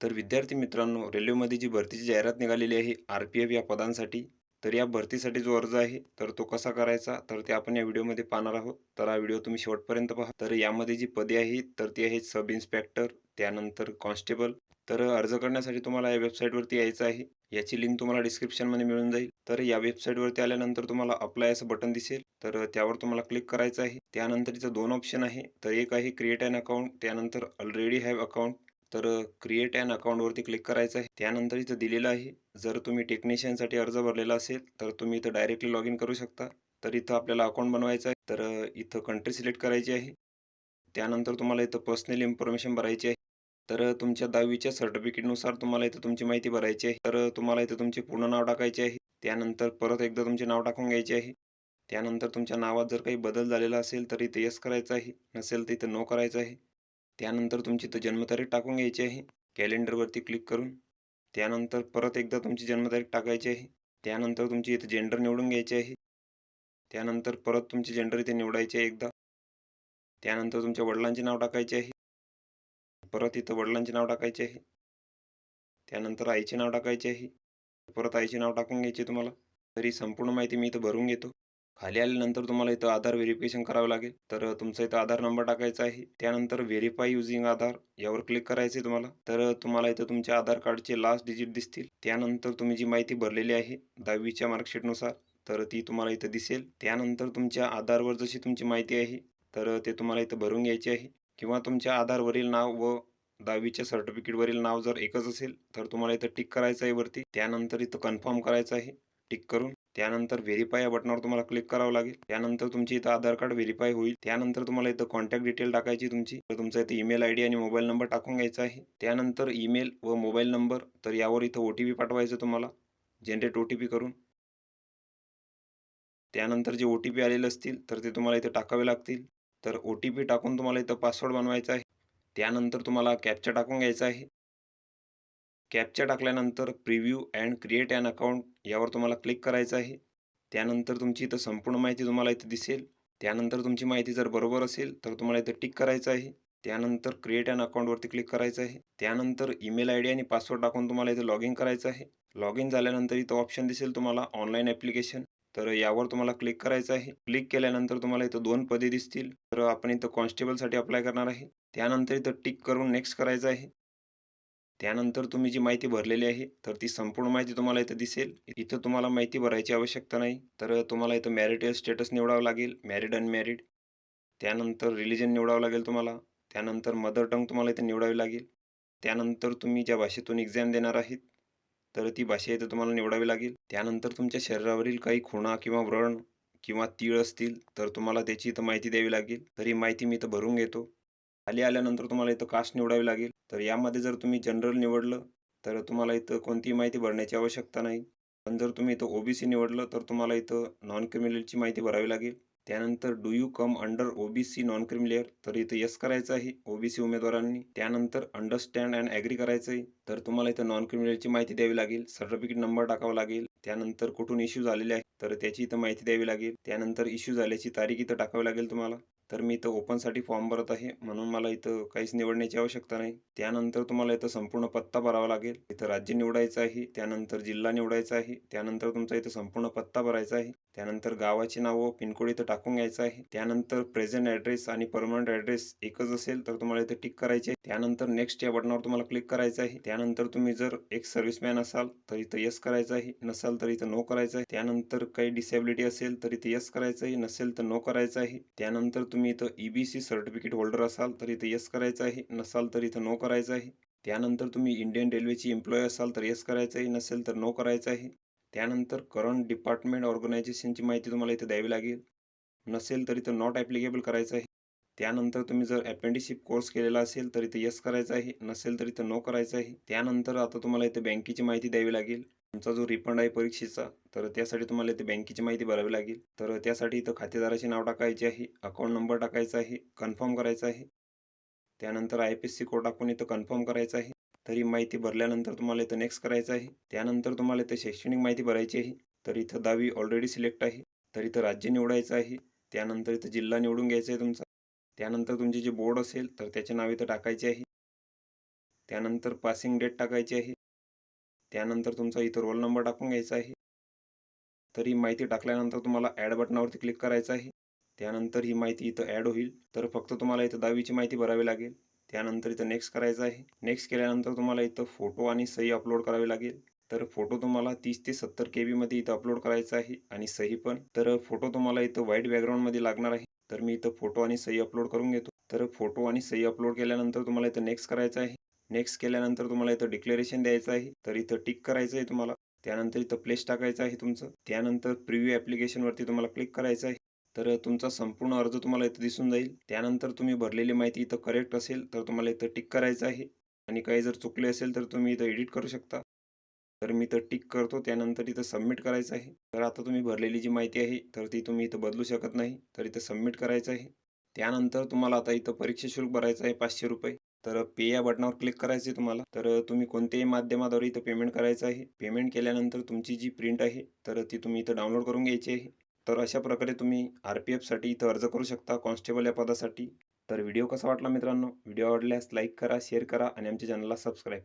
तर विद्यार्थी मित्रांनो, रेल्वेमध्ये जी भरतीची जाहिरात निघालेली आहे आर-पी-एफ या पदांसाठी. तर या भरतीसाठी जो अर्ज आहे, तर तो कसा करायचा, तर ते आपण या व्हिडिओमध्ये पाहणार आहोत. तर हा व्हिडिओ तुम्ही शेवटपर्यंत पहा. तर यामध्ये जी पदे आहेत, तर ती आहेत सब इन्स्पेक्टर, त्यानंतर कॉन्स्टेबल. तर अर्ज करण्यासाठी तुम्हाला या वेबसाईटवरती यायचं आहे. याची लिंक तुम्हाला डिस्क्रिप्शनमध्ये मिळून जाईल. तर या वेबसाईटवरती आल्यानंतर तुम्हाला अप्लाय असं बटन दिसेल. तर त्यावर तुम्हाला क्लिक करायचं आहे. त्यानंतर इथं 2 ऑप्शन आहे. तर एक आहे क्रिएट ॲन अकाउंट, त्यानंतर ऑलरेडी हॅव अकाउंट. तर क्रिएट ॲन अकाउंटवरती क्लिक करायचं आहे. त्यानंतर इथं दिलेलं आहे, जर तुम्ही टेक्निशियनसाठी अर्ज भरलेला असेल, तर तुम्ही इथं डायरेक्टली लॉग इन करू शकता. तर इथं आपल्याला अकाउंट बनवायचं आहे. तर इथं कंट्री सिलेक्ट करायची आहे. त्यानंतर तुम्हाला इथं पर्सनल इन्फॉर्मेशन भरायची आहे. तर तुमच्या 10वीच्या सर्टिफिकेटनुसार तुम्हाला इथं तुमची माहिती भरायची आहे. तर तुम्हाला इथं तुमचे पूर्ण नाव टाकायचे आहे. त्यानंतर परत एकदा तुमचे नाव टाकून घ्यायचे आहे. त्यानंतर तुमच्या नावात जर काही बदल झालेला असेल, तर इथे येस करायचं आहे. नसेल तर इथं नो करायचं आहे. त्यानंतर तुमची इथं जन्मतारीख टाकून घ्यायची आहे. कॅलेंडरवरती क्लिक करून. त्यानंतर परत एकदा तुमची जन्मतारीख टाकायची आहे. त्यानंतर तुमची इथं जेंडर निवडून घ्यायची आहे. त्यानंतर परत तुमचे जेंडर इथे निवडायचे आहे एकदा. त्यानंतर तुमच्या वडिलांचे नाव टाकायचे आहे. परत इथं वडिलांचे नाव टाकायचे आहे. त्यानंतर आईचे नाव टाकायचे आहे. परत आईचे नाव टाकून घ्यायचे तुम्हाला. तर ही संपूर्ण माहिती मी इथं भरून घेतो. खाली आल्यानंतर तुम्हाला इथं आधार व्हेरिफिकेशन करावं लागेल. तर तुमचा इथं आधार नंबर टाकायचा आहे. त्यानंतर व्हेरिफाय युजिंग आधार यावर क्लिक करायचं आहे तुम्हाला. तर तुम्हाला इथं तुमच्या आधार कार्डचे लास्ट डिजिट दिसतील. त्यानंतर तुम्ही जी माहिती भरलेली आहे 10वीच्या मार्कशीटनुसार, तर ती तुम्हाला इथं दिसेल. त्यानंतर तुमच्या आधारवर जशी तुमची माहिती आहे, तर ते तुम्हाला इथं भरून घ्यायची आहे. किंवा तुमच्या आधारवरील नाव व 10वीच्या सर्टिफिकेटवरील नाव जर एकच असेल, तर तुम्हाला इथं टिक करायचं आहे वरती. त्यानंतर इथं कन्फर्म करायचं आहे टिक करून. त्यानंतर व्हेरिफाय या बटनावर तुम्हाला क्लिक करावं लागेल. त्यानंतर तुमची इथं आधार कार्ड व्हेरिफाय होईल. त्यानंतर तुम्हाला इथं कॉन्टॅक्ट डिटेल टाकायची तुमची. तर तुमचा इथं ईमेल आयडी आणि मोबाईल नंबर टाकून घ्यायचा आहे. त्यानंतर ईमेल व मोबाईल नंबर, तर यावर इथं ओ-टी-पी पाठवायचं तुम्हाला, जनरेट ओ-टी-पी करून. त्यानंतर जे ओ-टी-पी आलेले असतील, तर ते तुम्हाला इथे टाकावे लागतील. तर ओ-टी-पी टाकून तुम्हाला इथं पासवर्ड बनवायचा आहे. त्यानंतर तुम्हाला कॅप्चा टाकून घ्यायचा आहे. कॅप्चा टाकल्यानंतर preview and create an account यावर तुम्हाला क्लिक करायचं आहे. त्यानंतर तुमची इथं संपूर्ण माहिती तुम्हाला इथं दिसेल. त्यानंतर तुमची माहिती जर बरोबर असेल, तर तुम्हाला इथं टिक करायचं आहे. त्यानंतर क्रिएट ॲन अकाउंटवरती क्लिक करायचं आहे. त्यानंतर ईमेल आयडी आणि पासवर्ड टाकून तुम्हाला इथं लॉग इन करायचं आहे. लॉग इन झाल्यानंतर इथं ऑप्शन दिसेल तुम्हाला ऑनलाईन ॲप्लिकेशन. तर यावर तुम्हाला क्लिक करायचं आहे. क्लिक केल्यानंतर तुम्हाला इथं 2 पदे दिसतील. तर आपण इथं कॉन्स्टेबलसाठी अप्लाय करणार आहे. त्यानंतर इथं टिक करून नेक्स्ट करायचं आहे. त्यानंतर तुम्ही जी माहिती भरलेली आहे, तर ती संपूर्ण माहिती तुम्हाला इथं दिसेल. इथं तुम्हाला माहिती भरायची आवश्यकता नाही. तर तुम्हाला इथं मॅरिटल स्टेटस निवडावं लागेल, मॅरिड, अनमॅरिड. त्यानंतर रिलिजन निवडावं लागेल तुम्हाला. त्यानंतर मदर टंग तुम्हाला इथे निवडावी लागेल. त्यानंतर तुम्ही ज्या भाषेतून एक्झाम देणार आहेत, तर ती भाषा इथं तुम्हाला निवडावी लागेल. त्यानंतर तुमच्या शरीरावरील काही खुणा किंवा व्रण किंवा तीळ असतील, तर तुम्हाला त्याची इथं माहिती द्यावी लागेल. तर ही माहिती मी इथं भरून घेतो. खाली आल्यानंतर तुम्हाला इथं कास्ट निवडावी लागेल. तर यामध्ये जर तुम्ही जनरल निवडलं, तर तुम्हाला इथं कोणतीही माहिती भरण्याची आवश्यकता नाही. पण जर तुम्ही इथं ओ-बी-सी निवडलं, तर तुम्हाला इथं नॉन क्रिमिनलची माहिती भरावी लागेल. त्यानंतर do you come under OBC non creamy layer, तर इथं येस करायचं आहे ओ-बी-सी उमेदवारांनी. त्यानंतर अंडरस्टँड अँड ॲग्री करायचं आहे. तर तुम्हाला इथं नॉन क्रिमिनलची माहिती द्यावी लागेल. सर्टिफिकेट नंबर टाकावा लागेल. त्यानंतर कुठून इश्यू झालेले आहे, तर त्याची इथं माहिती द्यावी लागेल. त्यानंतर इश्यू झाल्याची तारीख इथं टाकावी लागेल तुम्हाला. तर मी इथं ओपनसाठी फॉर्म भरत आहे, म्हणून मला इथं काहीच निवडण्याची आवश्यकता नाही. त्यानंतर तुम्हाला इथं संपूर्ण पत्ता भरावा लागेल. इथं राज्य निवडायचं आहे, त्यानंतर जिल्हा निवडायचा आहे, त्यानंतर तुमचा इथं संपूर्ण पत्ता भरायचा आहे. त्यानंतर गावाचे नाव व पिनकोड इथं टाकून घ्यायचं आहे. त्यानंतर प्रेझेंट ॲड्रेस आणि पर्मनंट ॲड्रेस एकच असेल, तर तुम्हाला इथं टिक करायचे आहे. त्यानंतर नेक्स्ट या बटनावर तुम्हाला क्लिक करायचं आहे. त्यानंतर तुम्ही जर एक सर्व्हिसमॅन असाल, तर इथं येस करायचं आहे. नसाल तर इथं नो करायचं आहे. त्यानंतर काही डिसेबिलिटी असेल, तर इथं येस करायचं आहे. नसेल तर नो करायचं आहे. त्यानंतर तुम्ही इथं ई-बी-सी सर्टिफिकेट होल्डर असाल, तर इथं येस करायचं आहे. नसाल तर इथं नो करायचं आहे. त्यानंतर तुम्ही इंडियन रेल्वेची एम्प्लॉयी असाल, तर येस करायचं आहे. नसेल तर नो करायचं आहे. त्यानंतर करंट डिपार्टमेंट ऑर्गनायझेशनची माहिती तुम्हाला इथे द्यावी लागेल. नसेल तर इथं नॉट ॲप्लिकेबल करायचं आहे. त्यानंतर तुम्ही जर अपेंडिशिप कोर्स केलेला असेल, तर इथे येस करायचं आहे. नसेल तर इथं नो करायचं आहे. त्यानंतर आता तुम्हाला इथे बँकेची माहिती द्यावी लागेल. तुमचा जो रिफंड आहे परीक्षेचा, तर त्यासाठी तुम्हाला इथे बँकेची माहिती भरावी लागेल. तर त्यासाठी इथं खातेदाराचे नाव टाकायचे आहे, अकाउंट नंबर टाकायचा आहे, कन्फर्म करायचं आहे. त्यानंतर आय-एफ-एस-सी कोड टाकून इथं कन्फर्म करायचं आहे. तर ही माहिती भरल्यानंतर तुम्हाला इथं नेक्स्ट करायचं आहे. त्यानंतर तुम्हाला इथं शैक्षणिक माहिती भरायची आहे. तर इथं 10वी ऑलरेडी सिलेक्ट आहे. तर इथं राज्य निवडायचं आहे. त्यानंतर इथं जिल्हा निवडून घ्यायचा आहे तुमचा. त्यानंतर तुमचे जे बोर्ड असेल, तर त्याचे नाव इथं टाकायचे आहे. त्यानंतर पासिंग डेट टाकायची आहे. त्यानंतर तुमचा इथं रोल नंबर टाकून घ्यायचा आहे. तर ही माहिती टाकल्यानंतर तुम्हाला ॲड बटनावरती क्लिक करायचं आहे. त्यानंतर ही माहिती इथं ॲड होईल. तर फक्त तुम्हाला इथं 10वीची माहिती भरावी लागेल. त्यानंतर इथं नेक्स्ट करायचं आहे. नेक्स्ट केल्यानंतर तुम्हाला इथं फोटो आणि सही अपलोड करावी लागेल. तर फोटो तुम्हाला 30 ते 70 KB इथं अपलोड करायचा आहे आणि सही पण. तर फोटो तुम्हाला इथं व्हाईट बॅकग्राऊंडमध्ये लागणार आहे. तर मी इथं फोटो आणि सही अपलोड करून घेतो. तर फोटो आणि सही अपलोड केल्यानंतर तुम्हाला इथं नेक्स्ट करायचं आहे. नेक्स्ट केल्यानंतर तुम्हाला इथं डिक्लेरेशन द्यायचं आहे. तर इथं टिक करायचं आहे तुम्हाला. त्यानंतर इथं प्लेस टाकायचं आहे तुमचं. त्यानंतर प्रिव्ह्यू ॲप्लिकेशनवरती तुम्हाला क्लिक करायचं आहे. तर तुमचा संपूर्ण अर्ज तुम्हाला इथं दिसून जाईल. त्यानंतर तुम्ही भरलेली माहिती इथं करेक्ट असेल तर तुम्हाला इथं टिक करायचं आहे आणि काही जर चुकले असेल तर तुम्ही इथं एडिट करू शकता. तर मी इथं टिक करतो. त्यानंतर इथं सबमिट करायचं आहे. तर आता तुम्ही भरलेली जी माहिती आहे तर ती तुम्ही इथं बदलू शकत नाही. तर इथं सबमिट करायचं आहे. त्यानंतर तुम्हाला आता इथं परीक्षा शुल्क भरायचं आहे ₹500. तर पे या बटनावर क्लिक करायचं आहे तुम्हाला. तर तुम्ही कोणत्याही माध्यमाद्वारे इथं पेमेंट करायचं आहे. पेमेंट केल्यानंतर तुमची जी प्रिंट आहे तर ती तुम्ही इथं डाउनलोड करून घ्यायची आहे. तर अशा प्रकारे तुम्ही RPFसाठी इथं अर्ज करू शकता कॉन्स्टेबल या पदासाठी. तर व्हिडिओ कसा वाटला मित्रांनो? व्हिडिओ आवडल्यास लाईक करा, शेअर करा आणि आमच्या चॅनलला सबस्क्राईब